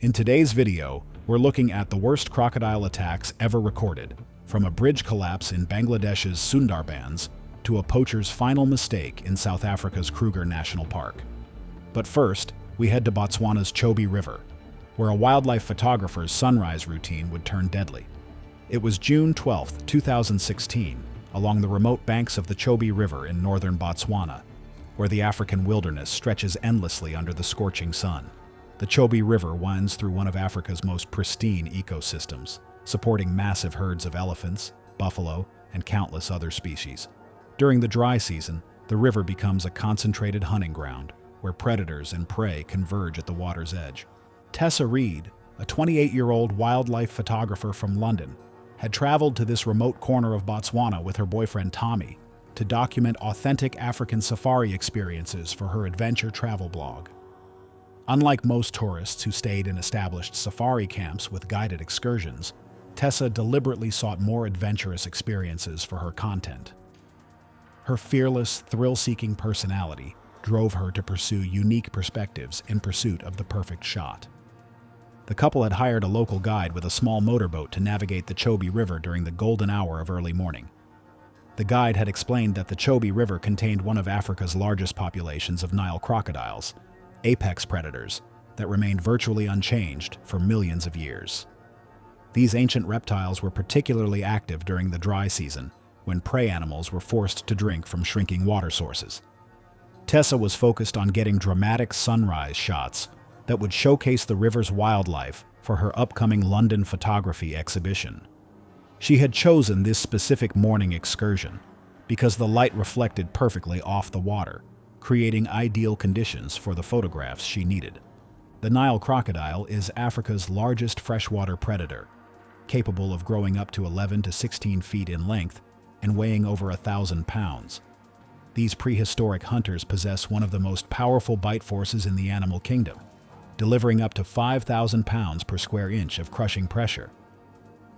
In today's video, we're looking at the worst crocodile attacks ever recorded, from a bridge collapse in Bangladesh's Sundarbans to a poacher's final mistake in South Africa's Kruger National Park. But first, we head to Botswana's Chobe River, where a wildlife photographer's sunrise routine would turn deadly. It was June 12, 2016, along the remote banks of the Chobe River in northern Botswana, where the African wilderness stretches endlessly under the scorching sun. The Chobe River winds through one of Africa's most pristine ecosystems, supporting massive herds of elephants, buffalo, and countless other species. During the dry season, the river becomes a concentrated hunting ground, where predators and prey converge at the water's edge. Tessa Reid, a 28-year-old wildlife photographer from London, had traveled to this remote corner of Botswana with her boyfriend Tommy to document authentic African safari experiences for her adventure travel blog. Unlike most tourists who stayed in established safari camps with guided excursions, Tessa deliberately sought more adventurous experiences for her content. Her fearless, thrill-seeking personality drove her to pursue unique perspectives in pursuit of the perfect shot. The couple had hired a local guide with a small motorboat to navigate the Chobe River during the golden hour of early morning. The guide had explained that the Chobe River contained one of Africa's largest populations of Nile crocodiles, apex predators that remained virtually unchanged for millions of years. These ancient reptiles were particularly active during the dry season, when prey animals were forced to drink from shrinking water sources. Tessa was focused on getting dramatic sunrise shots that would showcase the river's wildlife for her upcoming London photography exhibition. She had chosen this specific morning excursion because the light reflected perfectly off the water, creating ideal conditions for the photographs she needed. The Nile crocodile is Africa's largest freshwater predator, capable of growing up to 11 to 16 feet in length and weighing over 1,000 pounds. These prehistoric hunters possess one of the most powerful bite forces in the animal kingdom, delivering up to 5,000 pounds per square inch of crushing pressure.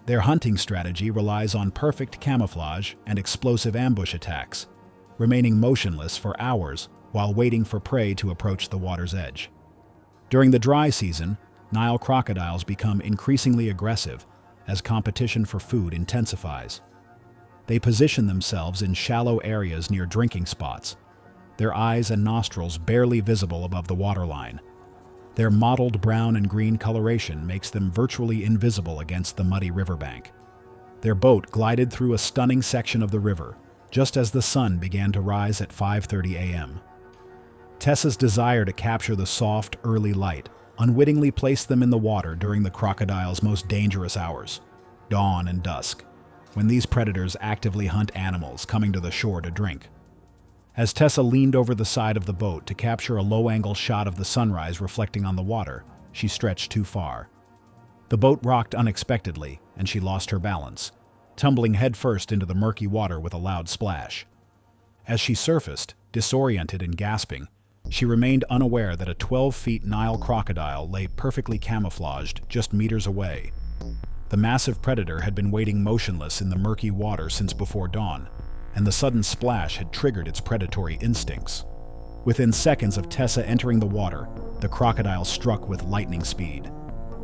Their hunting strategy relies on perfect camouflage and explosive ambush attacks, remaining motionless for hours while waiting for prey to approach the water's edge. During the dry season, Nile crocodiles become increasingly aggressive as competition for food intensifies. They position themselves in shallow areas near drinking spots, their eyes and nostrils barely visible above the waterline. Their mottled brown and green coloration makes them virtually invisible against the muddy riverbank. Their boat glided through a stunning section of the river, just as the sun began to rise at 5:30 a.m. Tessa's desire to capture the soft, early light unwittingly placed them in the water during the crocodile's most dangerous hours, dawn and dusk, when these predators actively hunt animals coming to the shore to drink. As Tessa leaned over the side of the boat to capture a low-angle shot of the sunrise reflecting on the water, she stretched too far. The boat rocked unexpectedly, and she lost her balance, tumbling headfirst into the murky water with a loud splash. As she surfaced, disoriented and gasping, she remained unaware that a 12-foot Nile crocodile lay perfectly camouflaged just meters away. The massive predator had been waiting motionless in the murky water since before dawn, and the sudden splash had triggered its predatory instincts. Within seconds of Tessa entering the water, the crocodile struck with lightning speed.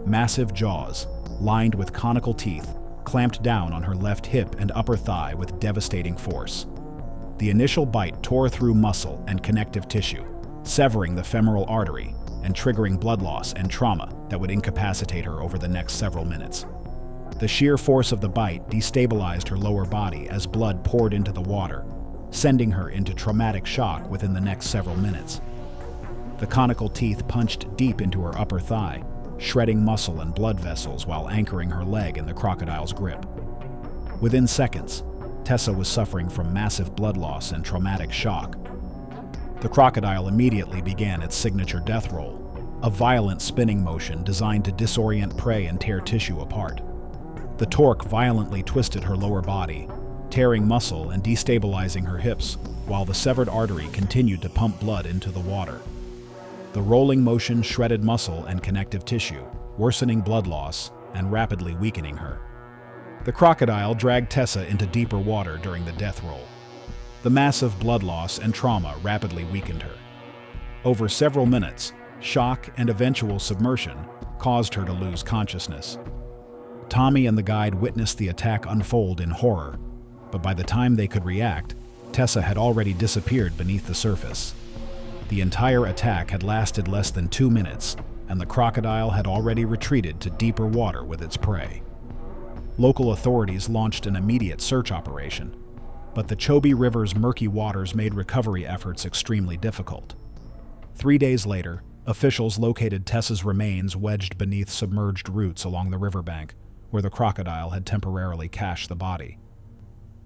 Massive jaws, lined with conical teeth, clamped down on her left hip and upper thigh with devastating force. The initial bite tore through muscle and connective tissue, severing the femoral artery and triggering blood loss and trauma that would incapacitate her over the next several minutes. The sheer force of the bite destabilized her lower body as blood poured into the water, sending her into traumatic shock within the next several minutes. The conical teeth punched deep into her upper thigh, shredding muscle and blood vessels while anchoring her leg in the crocodile's grip. Within seconds, Tessa was suffering from massive blood loss and traumatic shock. The crocodile immediately began its signature death roll, a violent spinning motion designed to disorient prey and tear tissue apart. The torque violently twisted her lower body, tearing muscle and destabilizing her hips, while the severed artery continued to pump blood into the water. The rolling motion shredded muscle and connective tissue, worsening blood loss and rapidly weakening her. The crocodile dragged Tessa into deeper water during the death roll. The massive blood loss and trauma rapidly weakened her. Over several minutes, shock and eventual submersion, caused her to lose consciousness. Tommy and the guide witnessed the attack unfold in horror, but by the time they could react, Tessa had already disappeared beneath the surface. The entire attack had lasted less than 2 minutes, and the crocodile had already retreated to deeper water with its prey. Local authorities launched an immediate search operation, but the Chobe River's murky waters made recovery efforts extremely difficult. 3 days later, officials located Tessa's remains wedged beneath submerged roots along the riverbank, where the crocodile had temporarily cached the body.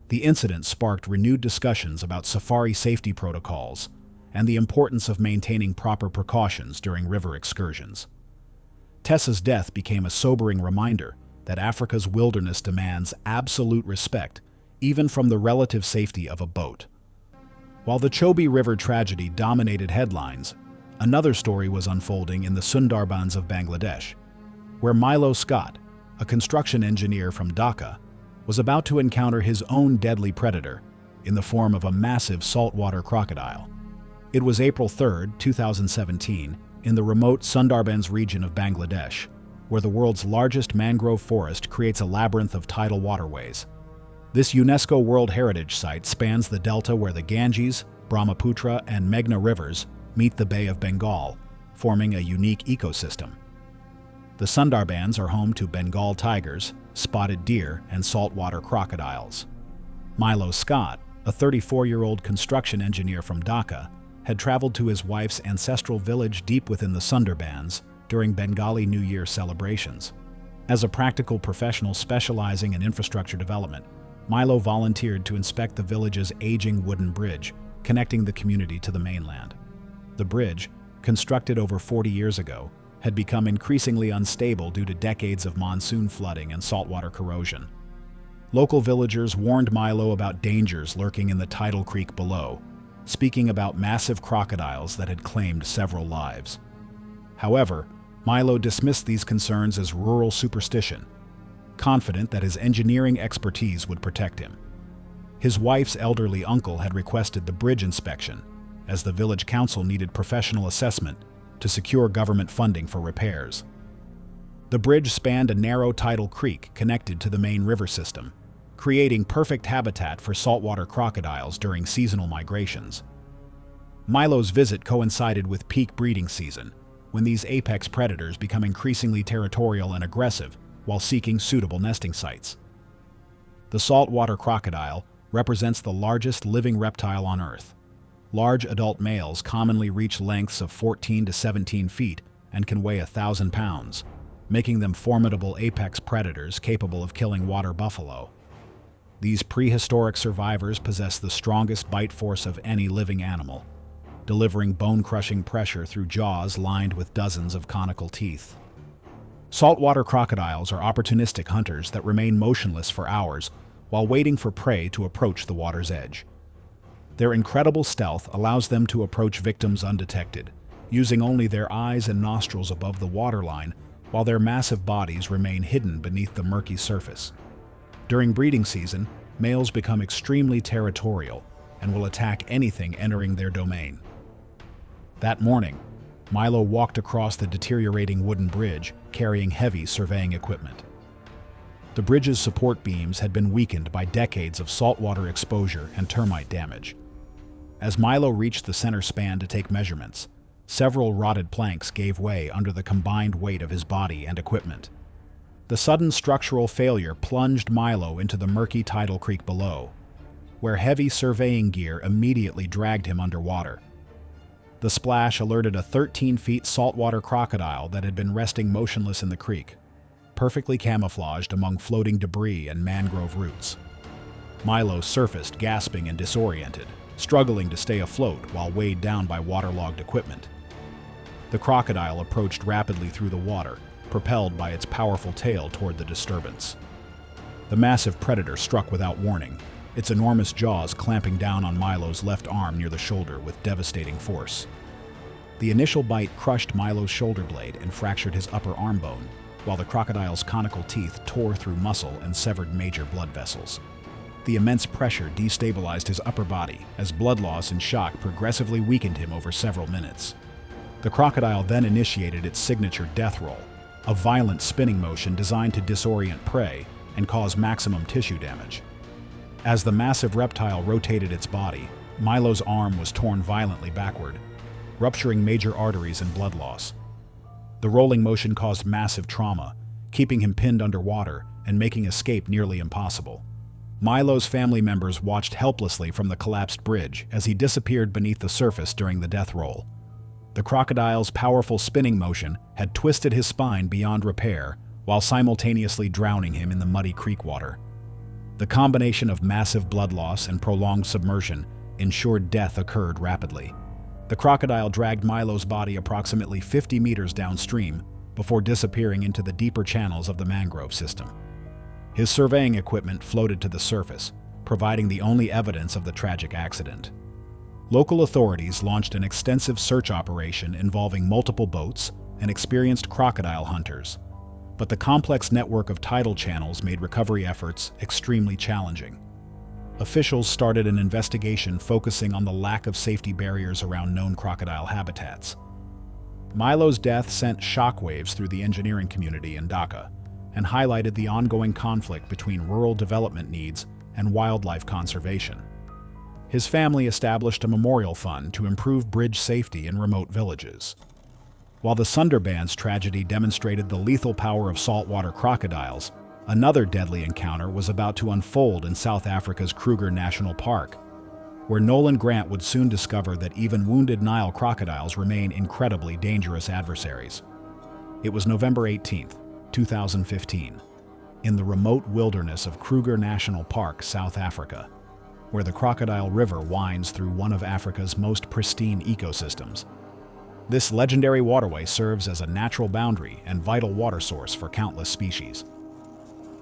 The incident sparked renewed discussions about safari safety protocols and the importance of maintaining proper precautions during river excursions. Tessa's death became a sobering reminder that Africa's wilderness demands absolute respect, even from the relative safety of a boat. While the Chobe River tragedy dominated headlines, another story was unfolding in the Sundarbans of Bangladesh, where Milo Scott, a construction engineer from Dhaka, was about to encounter his own deadly predator in the form of a massive saltwater crocodile. It was April 3, 2017, in the remote Sundarbans region of Bangladesh, where the world's largest mangrove forest creates a labyrinth of tidal waterways. This UNESCO World Heritage Site spans the delta where the Ganges, Brahmaputra, and Meghna rivers meet the Bay of Bengal, forming a unique ecosystem. The Sundarbans are home to Bengal tigers, spotted deer, and saltwater crocodiles. Milo Scott, a 34-year-old construction engineer from Dhaka, had traveled to his wife's ancestral village deep within the Sundarbans during Bengali New Year celebrations. As a practical professional specializing in infrastructure development, Milo volunteered to inspect the village's aging wooden bridge, connecting the community to the mainland. The bridge, constructed over 40 years ago, had become increasingly unstable due to decades of monsoon flooding and saltwater corrosion. Local villagers warned Milo about dangers lurking in the tidal creek below, speaking about massive crocodiles that had claimed several lives. However, Milo dismissed these concerns as rural superstition, confident that his engineering expertise would protect him. His wife's elderly uncle had requested the bridge inspection, as the village council needed professional assessment to secure government funding for repairs. The bridge spanned a narrow tidal creek connected to the main river system, creating perfect habitat for saltwater crocodiles during seasonal migrations. Milo's visit coincided with peak breeding season, when these apex predators become increasingly territorial and aggressive while seeking suitable nesting sites. The saltwater crocodile represents the largest living reptile on Earth. Large adult males commonly reach lengths of 14 to 17 feet and can weigh 1,000 pounds, making them formidable apex predators capable of killing water buffalo. These prehistoric survivors possess the strongest bite force of any living animal, delivering bone-crushing pressure through jaws lined with dozens of conical teeth. Saltwater crocodiles are opportunistic hunters that remain motionless for hours while waiting for prey to approach the water's edge. Their incredible stealth allows them to approach victims undetected, using only their eyes and nostrils above the waterline while their massive bodies remain hidden beneath the murky surface. During breeding season, males become extremely territorial and will attack anything entering their domain. That morning, Milo walked across the deteriorating wooden bridge, carrying heavy surveying equipment. The bridge's support beams had been weakened by decades of saltwater exposure and termite damage. As Milo reached the center span to take measurements, several rotted planks gave way under the combined weight of his body and equipment. The sudden structural failure plunged Milo into the murky tidal creek below, where heavy surveying gear immediately dragged him underwater. The splash alerted a 13-foot saltwater crocodile that had been resting motionless in the creek, perfectly camouflaged among floating debris and mangrove roots. Milo surfaced gasping and disoriented, struggling to stay afloat while weighed down by waterlogged equipment. The crocodile approached rapidly through the water, propelled by its powerful tail toward the disturbance. The massive predator struck without warning, its enormous jaws clamping down on Milo's left arm near the shoulder with devastating force. The initial bite crushed Milo's shoulder blade and fractured his upper arm bone, while the crocodile's conical teeth tore through muscle and severed major blood vessels. The immense pressure destabilized his upper body as blood loss and shock progressively weakened him over several minutes. The crocodile then initiated its signature death roll, a violent spinning motion designed to disorient prey and cause maximum tissue damage. As the massive reptile rotated its body, Milo's arm was torn violently backward, rupturing major arteries and blood loss. The rolling motion caused massive trauma, keeping him pinned underwater and making escape nearly impossible. Milo's family members watched helplessly from the collapsed bridge as he disappeared beneath the surface during the death roll. The crocodile's powerful spinning motion had twisted his spine beyond repair while simultaneously drowning him in the muddy creek water. The combination of massive blood loss and prolonged submersion ensured death occurred rapidly. The crocodile dragged Milo's body approximately 50 meters downstream before disappearing into the deeper channels of the mangrove system. His surveying equipment floated to the surface, providing the only evidence of the tragic accident. Local authorities launched an extensive search operation involving multiple boats and experienced crocodile hunters, but the complex network of tidal channels made recovery efforts extremely challenging. Officials started an investigation focusing on the lack of safety barriers around known crocodile habitats. Milo's death sent shockwaves through the engineering community in Dhaka and highlighted the ongoing conflict between rural development needs and wildlife conservation. His family established a memorial fund to improve bridge safety in remote villages. While the Sundarbans tragedy demonstrated the lethal power of saltwater crocodiles, another deadly encounter was about to unfold in South Africa's Kruger National Park, where Nolan Grant would soon discover that even wounded Nile crocodiles remain incredibly dangerous adversaries. It was November 18, 2015, in the remote wilderness of Kruger National Park, South Africa, where the Crocodile River winds through one of Africa's most pristine ecosystems. This legendary waterway serves as a natural boundary and vital water source for countless species.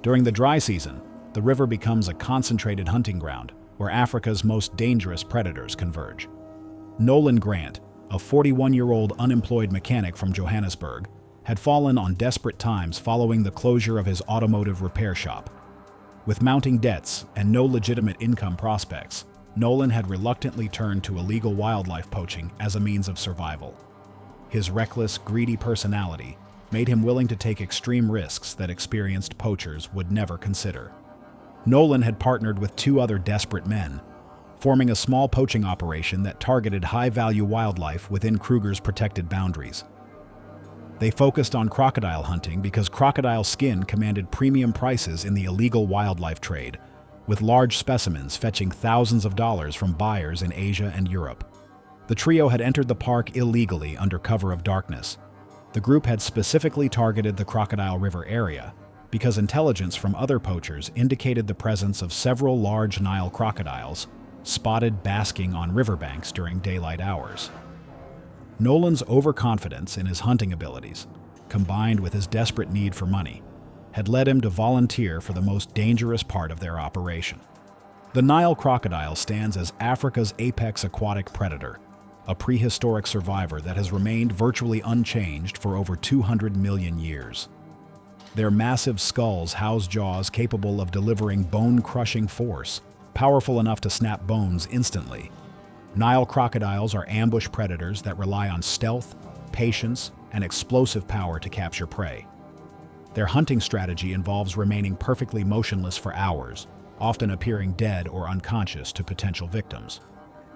During the dry season, the river becomes a concentrated hunting ground where Africa's most dangerous predators converge. Nolan Grant, a 41-year-old unemployed mechanic from Johannesburg, had fallen on desperate times following the closure of his automotive repair shop. With mounting debts and no legitimate income prospects, Nolan had reluctantly turned to illegal wildlife poaching as a means of survival. His reckless, greedy personality made him willing to take extreme risks that experienced poachers would never consider. Nolan had partnered with two other desperate men, forming a small poaching operation that targeted high-value wildlife within Kruger's protected boundaries. They focused on crocodile hunting because crocodile skin commanded premium prices in the illegal wildlife trade, with large specimens fetching thousands of dollars from buyers in Asia and Europe. The trio had entered the park illegally under cover of darkness. The group had specifically targeted the Crocodile River area because intelligence from other poachers indicated the presence of several large Nile crocodiles spotted basking on riverbanks during daylight hours. Nolan's overconfidence in his hunting abilities, combined with his desperate need for money, had led him to volunteer for the most dangerous part of their operation. The Nile crocodile stands as Africa's apex aquatic predator, a prehistoric survivor that has remained virtually unchanged for over 200 million years. Their massive skulls house jaws capable of delivering bone-crushing force, powerful enough to snap bones instantly. Nile crocodiles are ambush predators that rely on stealth, patience, and explosive power to capture prey. Their hunting strategy involves remaining perfectly motionless for hours, often appearing dead or unconscious to potential victims.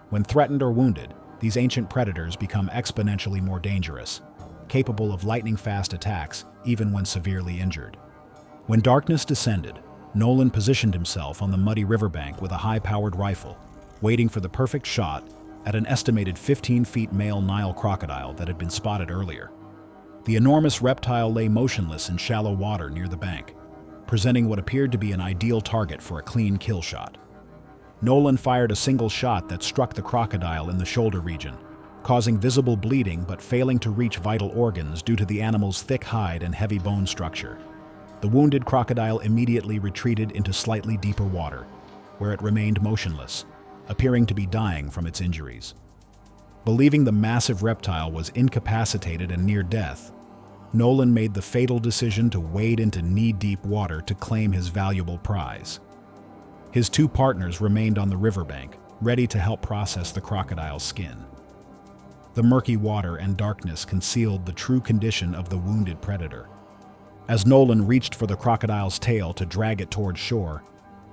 When threatened or wounded, these ancient predators become exponentially more dangerous, capable of lightning-fast attacks even when severely injured. When darkness descended, Nolan positioned himself on the muddy riverbank with a high-powered rifle, waiting for the perfect shot at an estimated 15-feet male Nile crocodile that had been spotted earlier. The enormous reptile lay motionless in shallow water near the bank, presenting what appeared to be an ideal target for a clean kill shot. Nolan fired a single shot that struck the crocodile in the shoulder region, causing visible bleeding but failing to reach vital organs due to the animal's thick hide and heavy bone structure. The wounded crocodile immediately retreated into slightly deeper water, where it remained motionless, appearing to be dying from its injuries. Believing the massive reptile was incapacitated and near death, Nolan made the fatal decision to wade into knee-deep water to claim his valuable prize. His two partners remained on the riverbank, ready to help process the crocodile's skin. The murky water and darkness concealed the true condition of the wounded predator. As Nolan reached for the crocodile's tail to drag it toward shore,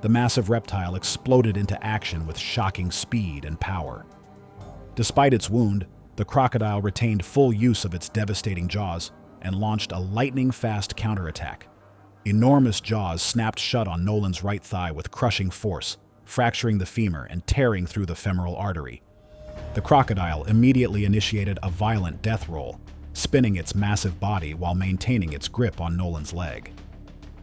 the massive reptile exploded into action with shocking speed and power. Despite its wound, the crocodile retained full use of its devastating jaws and launched a lightning-fast counterattack. Enormous jaws snapped shut on Nolan's right thigh with crushing force, fracturing the femur and tearing through the femoral artery. The crocodile immediately initiated a violent death roll, spinning its massive body while maintaining its grip on Nolan's leg.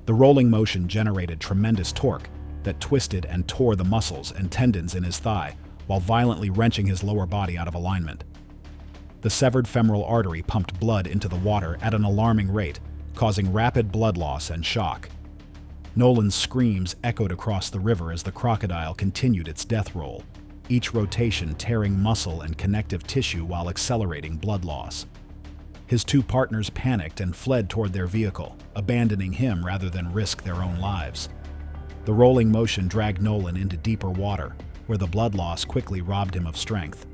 The rolling motion generated tremendous torque that twisted and tore the muscles and tendons in his thigh while violently wrenching his lower body out of alignment. The severed femoral artery pumped blood into the water at an alarming rate, causing rapid blood loss and shock. Nolan's screams echoed across the river as the crocodile continued its death roll, each rotation tearing muscle and connective tissue while accelerating blood loss. His two partners panicked and fled toward their vehicle, abandoning him rather than risk their own lives. The rolling motion dragged Nolan into deeper water, where the blood loss quickly robbed him of strength.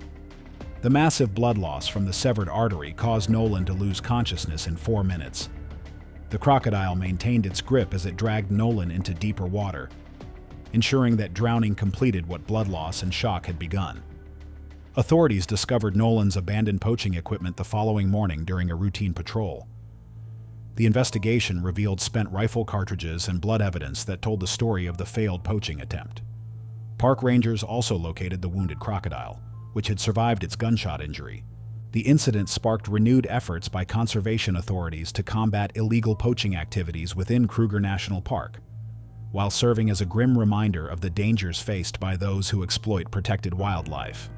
The massive blood loss from the severed artery caused Nolan to lose consciousness in 4 minutes. The crocodile maintained its grip as it dragged Nolan into deeper water, ensuring that drowning completed what blood loss and shock had begun. Authorities discovered Nolan's abandoned poaching equipment the following morning during a routine patrol. The investigation revealed spent rifle cartridges and blood evidence that told the story of the failed poaching attempt. Park rangers also located the wounded crocodile, which had survived its gunshot injury. The incident sparked renewed efforts by conservation authorities to combat illegal poaching activities within Kruger National Park, while serving as a grim reminder of the dangers faced by those who exploit protected wildlife.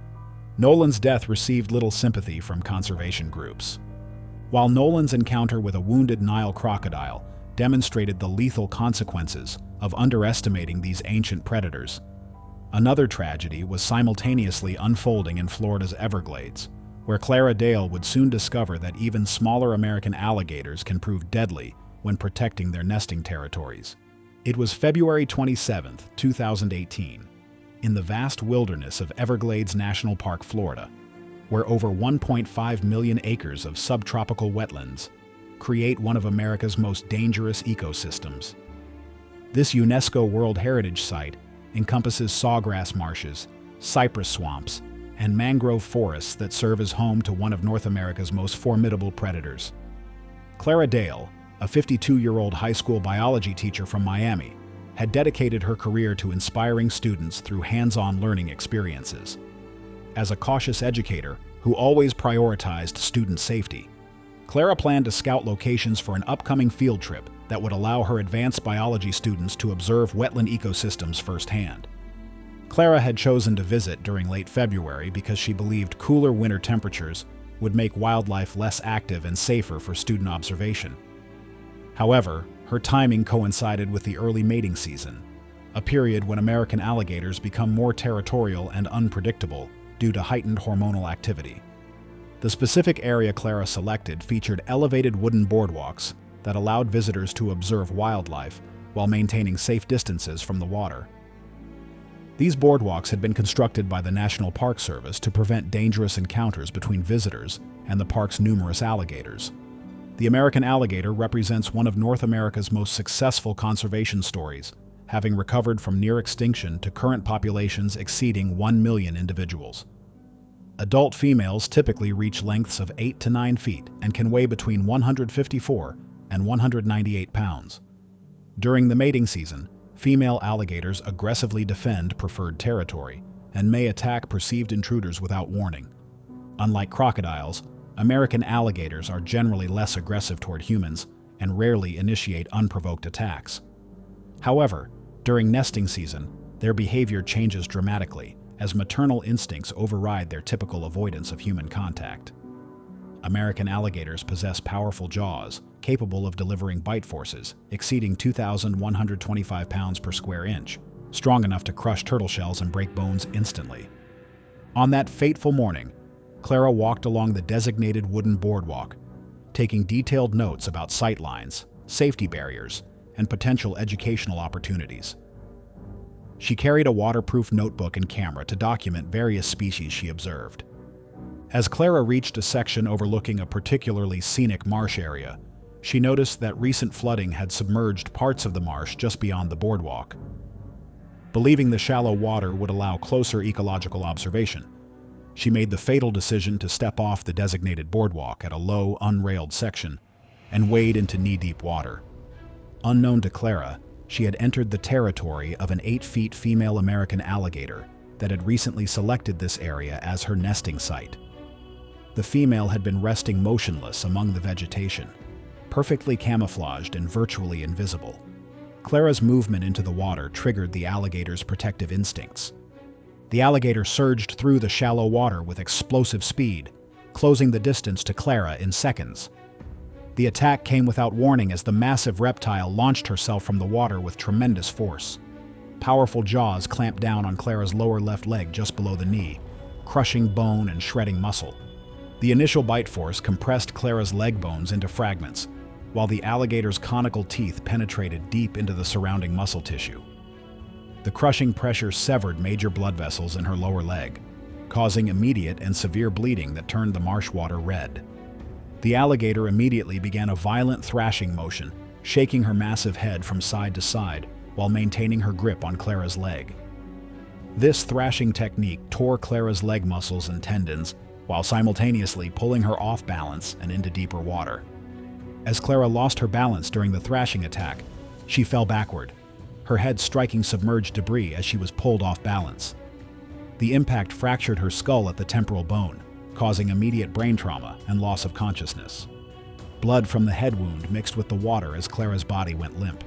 Nolan's death received little sympathy from conservation groups. While Nolan's encounter with a wounded Nile crocodile demonstrated the lethal consequences of underestimating these ancient predators, another tragedy was simultaneously unfolding in Florida's Everglades, where Clara Dale would soon discover that even smaller American alligators can prove deadly when protecting their nesting territories. It was February 27, 2018, in the vast wilderness of Everglades National Park, Florida, where over 1.5 million acres of subtropical wetlands create one of America's most dangerous ecosystems. This UNESCO World Heritage Site encompasses sawgrass marshes, cypress swamps, and mangrove forests that serve as home to one of North America's most formidable predators. Clara Dale, a 52-year-old high school biology teacher from Miami, had dedicated her career to inspiring students through hands-on learning experiences. As a cautious educator who always prioritized student safety, Clara planned to scout locations for an upcoming field trip that would allow her advanced biology students to observe wetland ecosystems firsthand. Clara had chosen to visit during late February because she believed cooler winter temperatures would make wildlife less active and safer for student observation. However, her timing coincided with the early mating season, a period when American alligators become more territorial and unpredictable due to heightened hormonal activity. The specific area Clara selected featured elevated wooden boardwalks that allowed visitors to observe wildlife while maintaining safe distances from the water. These boardwalks had been constructed by the National Park Service to prevent dangerous encounters between visitors and the park's numerous alligators. The American alligator represents one of North America's most successful conservation stories, having recovered from near extinction to current populations exceeding 1 million individuals. Adult females typically reach lengths of 8 to 9 feet and can weigh between 154 and 198 pounds. During the mating season, female alligators aggressively defend preferred territory and may attack perceived intruders without warning. Unlike crocodiles, American alligators are generally less aggressive toward humans and rarely initiate unprovoked attacks. However, during nesting season, their behavior changes dramatically as maternal instincts override their typical avoidance of human contact. American alligators possess powerful jaws capable of delivering bite forces exceeding 2,125 pounds per square inch, strong enough to crush turtle shells and break bones instantly. On that fateful morning, Clara walked along the designated wooden boardwalk, taking detailed notes about sight lines, safety barriers, and potential educational opportunities. She carried a waterproof notebook and camera to document various species she observed. As Clara reached a section overlooking a particularly scenic marsh area, she noticed that recent flooding had submerged parts of the marsh just beyond the boardwalk. Believing the shallow water would allow closer ecological observation, she made the fatal decision to step off the designated boardwalk at a low, unrailed section and wade into knee-deep water. Unknown to Clara, she had entered the territory of an 8-foot female American alligator that had recently selected this area as her nesting site. The female had been resting motionless among the vegetation, perfectly camouflaged and virtually invisible. Clara's movement into the water triggered the alligator's protective instincts. The alligator surged through the shallow water with explosive speed, closing the distance to Clara in seconds. The attack came without warning as the massive reptile launched herself from the water with tremendous force. Powerful jaws clamped down on Clara's lower left leg just below the knee, crushing bone and shredding muscle. The initial bite force compressed Clara's leg bones into fragments, while the alligator's conical teeth penetrated deep into the surrounding muscle tissue. The crushing pressure severed major blood vessels in her lower leg, causing immediate and severe bleeding that turned the marsh water red. The alligator immediately began a violent thrashing motion, shaking her massive head from side to side while maintaining her grip on Clara's leg. This thrashing technique tore Clara's leg muscles and tendons while simultaneously pulling her off balance and into deeper water. As Clara lost her balance during the thrashing attack, she fell backward, her head striking submerged debris as she was pulled off balance. The impact fractured her skull at the temporal bone, causing immediate brain trauma and loss of consciousness. Blood from the head wound mixed with the water as Clara's body went limp.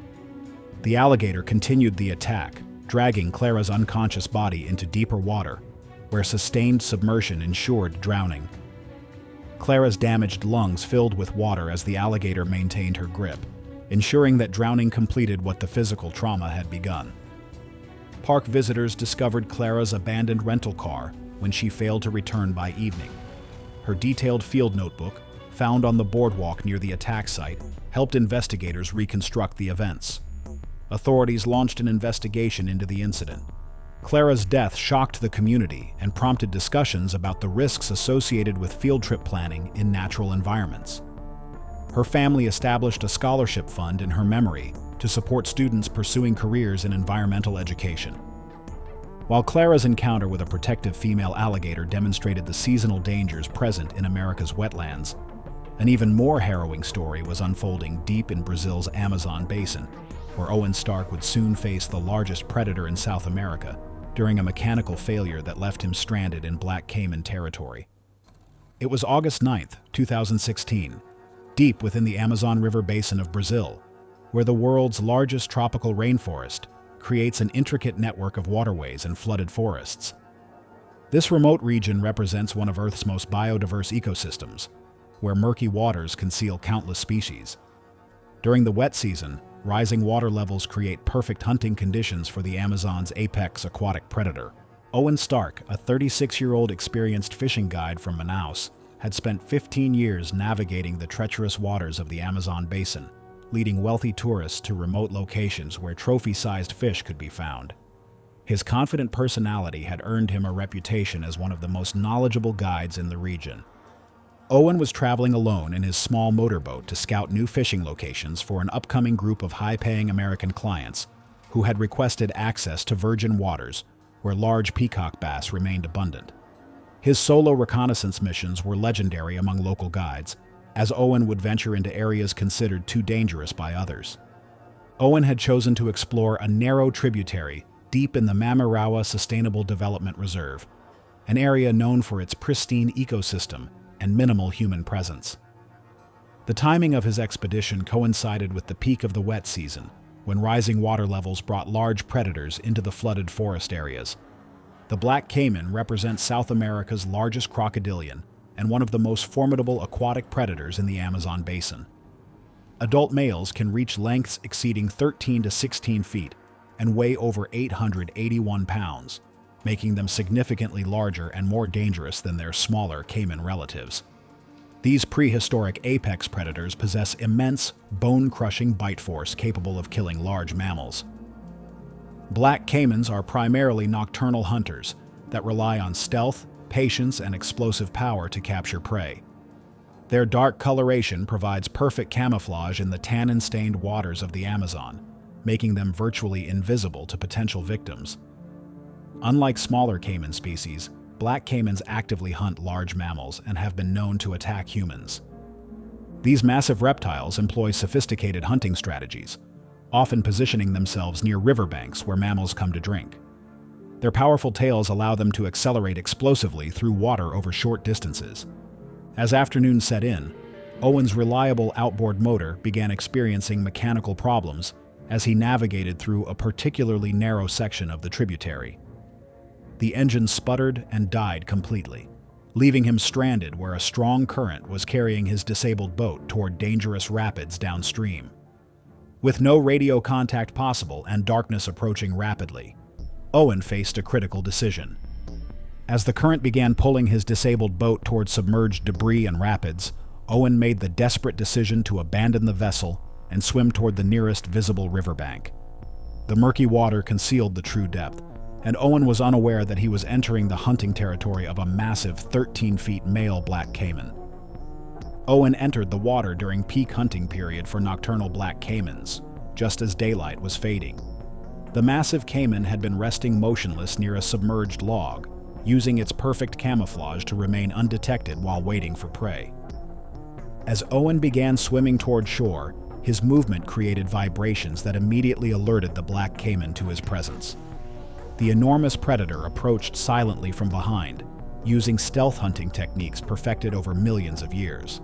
The alligator continued the attack, dragging Clara's unconscious body into deeper water, where sustained submersion ensured drowning. Clara's damaged lungs filled with water as the alligator maintained her grip, ensuring that drowning completed what the physical trauma had begun. Park visitors discovered Clara's abandoned rental car when she failed to return by evening. Her detailed field notebook, found on the boardwalk near the attack site, helped investigators reconstruct the events. Authorities launched an investigation into the incident. Clara's death shocked the community and prompted discussions about the risks associated with field trip planning in natural environments. Her family established a scholarship fund in her memory to support students pursuing careers in environmental education. While Clara's encounter with a protective female alligator demonstrated the seasonal dangers present in America's wetlands, an even more harrowing story was unfolding deep in Brazil's Amazon basin, where Owen Stark would soon face the largest predator in South America during a mechanical failure that left him stranded in Black Cayman territory. It was August 9, 2016, deep within the Amazon River basin of Brazil, where the world's largest tropical rainforest creates an intricate network of waterways and flooded forests. This remote region represents one of Earth's most biodiverse ecosystems, where murky waters conceal countless species. During the wet season, rising water levels create perfect hunting conditions for the Amazon's apex aquatic predator. Owen Stark, a 36-year-old experienced fishing guide from Manaus, had spent 15 years navigating the treacherous waters of the Amazon basin, leading wealthy tourists to remote locations where trophy-sized fish could be found. His confident personality had earned him a reputation as one of the most knowledgeable guides in the region. Owen was traveling alone in his small motorboat to scout new fishing locations for an upcoming group of high-paying American clients who had requested access to virgin waters where large peacock bass remained abundant. His solo reconnaissance missions were legendary among local guides, as Owen would venture into areas considered too dangerous by others. Owen had chosen to explore a narrow tributary deep in the Mamarawa Sustainable Development Reserve, an area known for its pristine ecosystem and minimal human presence. The timing of his expedition coincided with the peak of the wet season, when rising water levels brought large predators into the flooded forest areas. The Black Cayman represents South America's largest crocodilian and one of the most formidable aquatic predators in the Amazon basin. Adult males can reach lengths exceeding 13 to 16 feet and weigh over 881 pounds, making them significantly larger and more dangerous than their smaller caiman relatives. These prehistoric apex predators possess immense, bone-crushing bite force capable of killing large mammals. Black caimans are primarily nocturnal hunters that rely on stealth, patience, and explosive power to capture prey. Their dark coloration provides perfect camouflage in the tannin-stained waters of the Amazon, making them virtually invisible to potential victims. Unlike smaller caiman species, black caimans actively hunt large mammals and have been known to attack humans. These massive reptiles employ sophisticated hunting strategies, often positioning themselves near riverbanks where mammals come to drink. Their powerful tails allow them to accelerate explosively through water over short distances. As afternoon set in, Owen's reliable outboard motor began experiencing mechanical problems as he navigated through a particularly narrow section of the tributary. The engine sputtered and died completely, leaving him stranded where a strong current was carrying his disabled boat toward dangerous rapids downstream. With no radio contact possible and darkness approaching rapidly, Owen faced a critical decision. As the current began pulling his disabled boat toward submerged debris and rapids, Owen made the desperate decision to abandon the vessel and swim toward the nearest visible riverbank. The murky water concealed the true depth, and Owen was unaware that he was entering the hunting territory of a massive 13-feet male black caiman. Owen entered the water during peak hunting period for nocturnal black caimans, just as daylight was fading. The massive caiman had been resting motionless near a submerged log, using its perfect camouflage to remain undetected while waiting for prey. As Owen began swimming toward shore, his movement created vibrations that immediately alerted the black caiman to his presence. The enormous predator approached silently from behind, using stealth hunting techniques perfected over millions of years.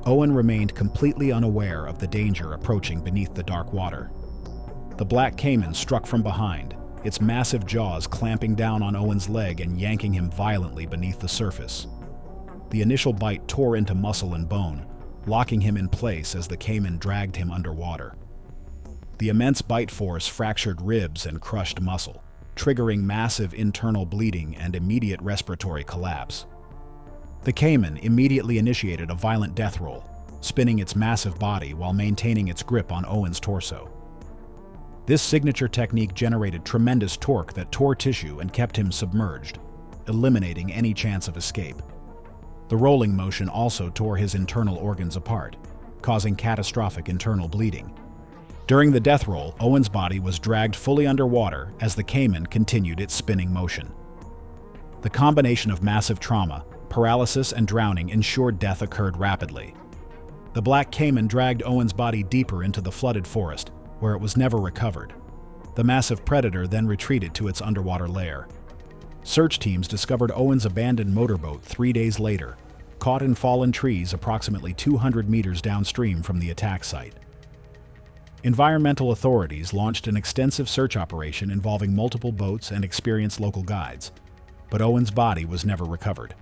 Owen remained completely unaware of the danger approaching beneath the dark water. The black caiman struck from behind, its massive jaws clamping down on Owen's leg and yanking him violently beneath the surface. The initial bite tore into muscle and bone, locking him in place as the caiman dragged him underwater. The immense bite force fractured ribs and crushed muscle, triggering massive internal bleeding and immediate respiratory collapse. The caiman immediately initiated a violent death roll, spinning its massive body while maintaining its grip on Owen's torso. This signature technique generated tremendous torque that tore tissue and kept him submerged, eliminating any chance of escape. The rolling motion also tore his internal organs apart, causing catastrophic internal bleeding. During the death roll, Owen's body was dragged fully underwater as the caiman continued its spinning motion. The combination of massive trauma, paralysis, and drowning ensured death occurred rapidly. The black caiman dragged Owen's body deeper into the flooded forest, where it was never recovered. The massive predator then retreated to its underwater lair. Search teams discovered Owen's abandoned motorboat 3 days later, caught in fallen trees approximately 200 meters downstream from the attack site. Environmental authorities launched an extensive search operation involving multiple boats and experienced local guides, but Owen's body was never recovered.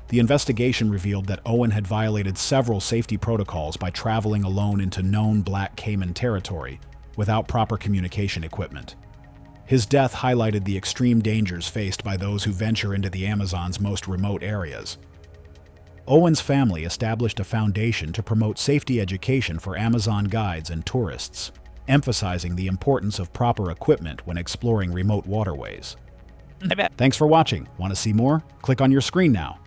The investigation revealed that Owen had violated several safety protocols by traveling alone into known black caiman territory without proper communication equipment. His death highlighted the extreme dangers faced by those who venture into the Amazon's most remote areas. Owen's family established a foundation to promote safety education for Amazon guides and tourists, emphasizing the importance of proper equipment when exploring remote waterways. Thanks for watching. Want to see more? Click on your screen now.